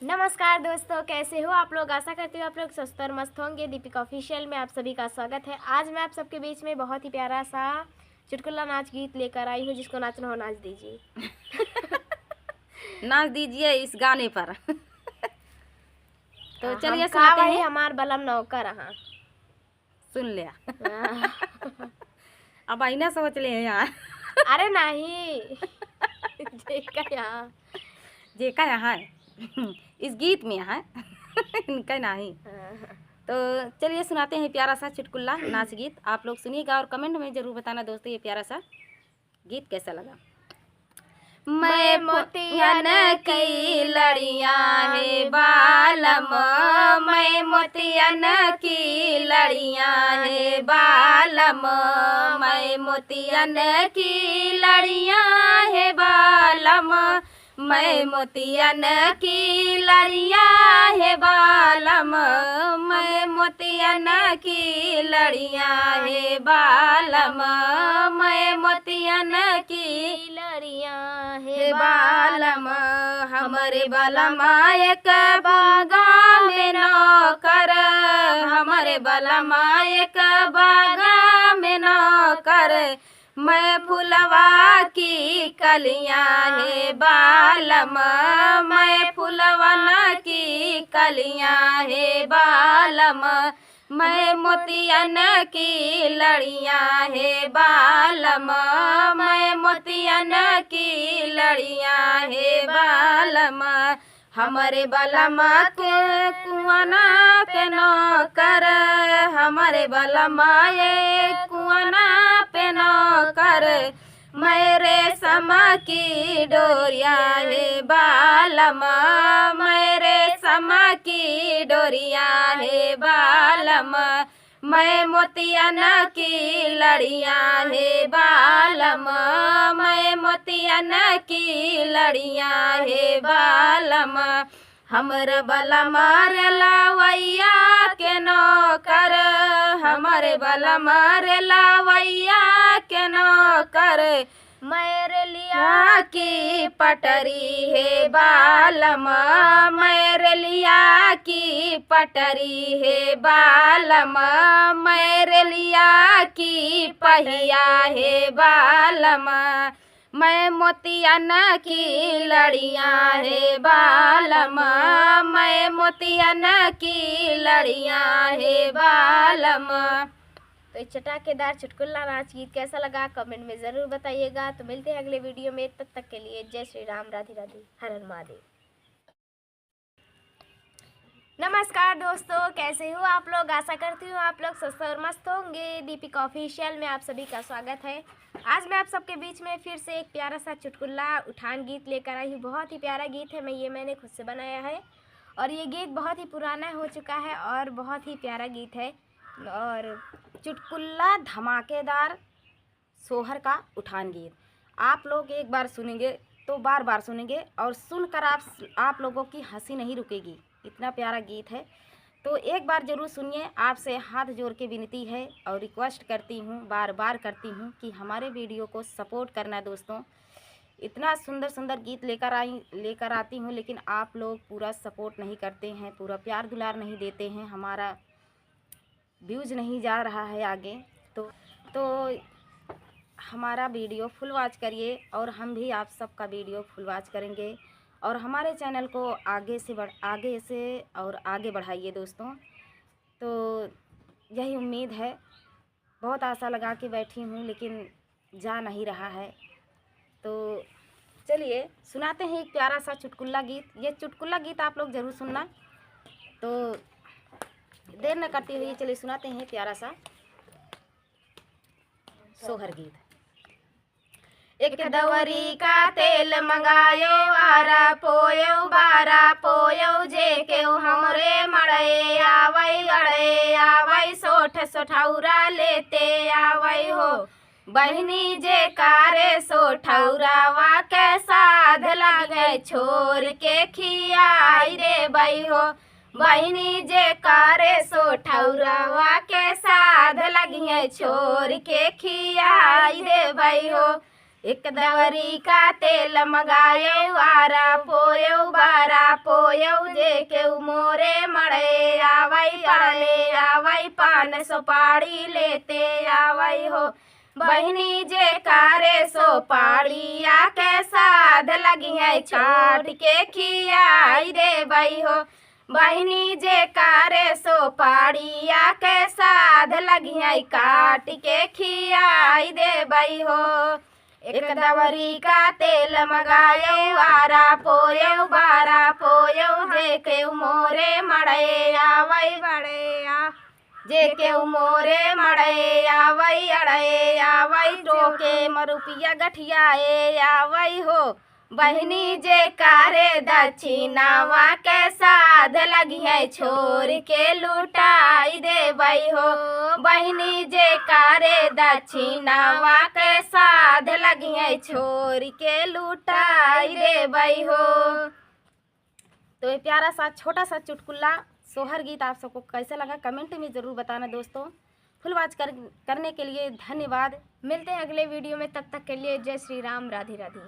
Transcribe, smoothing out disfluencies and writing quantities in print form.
नमस्कार दोस्तों, कैसे हो आप लोग। आशा करती हूँ आप लोग स्वस्थ और मस्त होंगे। दीपिका ऑफिशियल में आप सभी का स्वागत है। आज मैं आप सबके बीच में बहुत ही प्यारा सा चुटकुला नाच गीत लेकर आई हूँ। जिसको नाचना हो नाच दीजिए। नाच दीजिए इस गाने पर। तो चलिए हम सुनाते हैं। हमार बलम नौकर हाँ। सुन लिया। अब आई ना सोच ले यार। अरे नहीं। जेका यहाँ जेका यहाँ है। इस गीत में यहाँ है। इनका नहीं। तो चलिए सुनाते हैं प्यारा सा चुटकुला नाच गीत। आप लोग सुनिएगा और कमेंट में ज़रूर बताना दोस्तों ये प्यारा सा गीत कैसा लगा। मैं मोतियन की लड़ियाँ है बालम, मैं मोतियन की लड़ियाँ है बालम, मैं मोतियन की लड़ियाँ है बालम, मैं मोतियन की लड़ियाँ है बालम, मैं मोतियन की लड़ियाँ है बालम, मैं मोतियन की लड़ियाँ हे बालम, हमरे बालम एक बागा में नौकर, हमरे बालम एक बागा में नौकर, मैं फुलवा की कलियाँ है बालम, मैं फुलवन की कलियाँ है बालम, मैं मोतियन की लड़ियाँ है बालम, मैं मोतियन की लड़ियाँ है बालम, हमारे बालम के कुआना पे नौकर, हमारे बालम ये कुआना पे नौकर, मेरे समा की डोरिया है बालम, मेरे समा की डोरिया है बालम, मैं मोतियन की लड़ियाँ है बालम, मैं मोतियन की लड़ियाँ है बालम, हमर बलम रे लावैया के नौकर, हमरे बलम रे लावैया के नौकर, मेरे लिया की पटरी है बालम, मेरे लिया की पटरी है बालम, मेरे लिया की पहिया है बालम, मैं मोतियन की लड़ियाँ है बालम, मैं मोतियन की लड़ियाँ है बालम। तो इस चटाकेदार चुटकुला नाच गीत कैसा लगा कमेंट में ज़रूर बताइएगा। तो मिलते हैं अगले वीडियो में, तब तक के लिए जय श्री राम, राधे राधे, हर हर महादेव। नमस्कार दोस्तों, कैसे हो आप लोग। आशा करती हूँ आप लोग स्वस्थ और मस्त होंगे। दीपिका ऑफिशियल में आप सभी का स्वागत है। आज मैं आप सबके बीच में फिर से एक प्यारा सा चुटकुला उठान गीत लेकर आई हूँ। बहुत ही प्यारा गीत है। मैंने खुद से बनाया है और ये गीत बहुत ही पुराना हो चुका है और बहुत ही प्यारा गीत है। और चुटकुला धमाकेदार सोहर का उठान गीत आप लोग एक बार सुनेंगे तो बार बार सुनेंगे और सुनकर आप लोगों की हंसी नहीं रुकेगी। इतना प्यारा गीत है तो एक बार ज़रूर सुनिए। आपसे हाथ जोड़ के विनती है और रिक्वेस्ट करती हूँ, बार बार करती हूँ कि हमारे वीडियो को सपोर्ट करना दोस्तों। इतना सुंदर सुंदर गीत लेकर आती हूँ, लेकिन आप लोग पूरा सपोर्ट नहीं करते हैं, पूरा प्यार दुलार नहीं देते हैं, हमारा व्यूज़ नहीं जा रहा है आगे। तो हमारा वीडियो फुल वॉच करिए और हम भी आप सबका वीडियो फुल वॉच करेंगे और हमारे चैनल को आगे से और आगे बढ़ाइए दोस्तों। तो यही उम्मीद है। बहुत आशा लगा के बैठी हूँ लेकिन जा नहीं रहा है। तो चलिए सुनाते हैं एक प्यारा सा चुटकुला गीत। ये चुटकुला गीत आप लोग ज़रूर सुनना। तो देर न करते हुए चलिए सुनाते हैं प्यारा सा सोहर गीत। एक दवरी का तेल मंगायो, आरा पोयो बारा पोयो, जे के हमरे मड़े आवई अड़े आवई, सोठ सोठौरा लेते आवई हो, बहनी जे कारे सोठौरावा के साध लगे, छोर के खियाई रे बई हो, बहनी जे कारे सोठौरावा के साध लगिए, छोर के खियाई रे बई हो, एक दवरी का तेल मंगायो आरा पोयो बारा पोयो जे के मोरे मड़े आवई पड़ले आवई पान सुपारी लेते आवई हो बहनी जे कारे सुपारी आके साध लगी है चाट के खियाई दे बई हो बहनी जे कारे सुपारी आके साध लगी है काट के खियाई दे बई हो एक दवरी का तेल मंगायो आरा पोयो बारा पोयो जे के मोरे मड़े आवई बड़े आ जे के मोरे मड़े आवई अड़े आवई टोके मरुपिया गठियाए आवई हो बहनी जे कारे दक्षिणावा के साध लगी है छोर के लुटाई दे बई हो बहनी जे कारे दक्षिणावा के साध लगी है छोर के लुटाई दे बई हो। तो ये प्यारा सा छोटा सा चुटकुला सोहर गीत आप सबको कैसा लगा कमेंट में ज़रूर बताना दोस्तों। फुल वॉच करने के लिए धन्यवाद। मिलते हैं अगले वीडियो में, तब तक के लिए जय श्री राम, राधे राधे।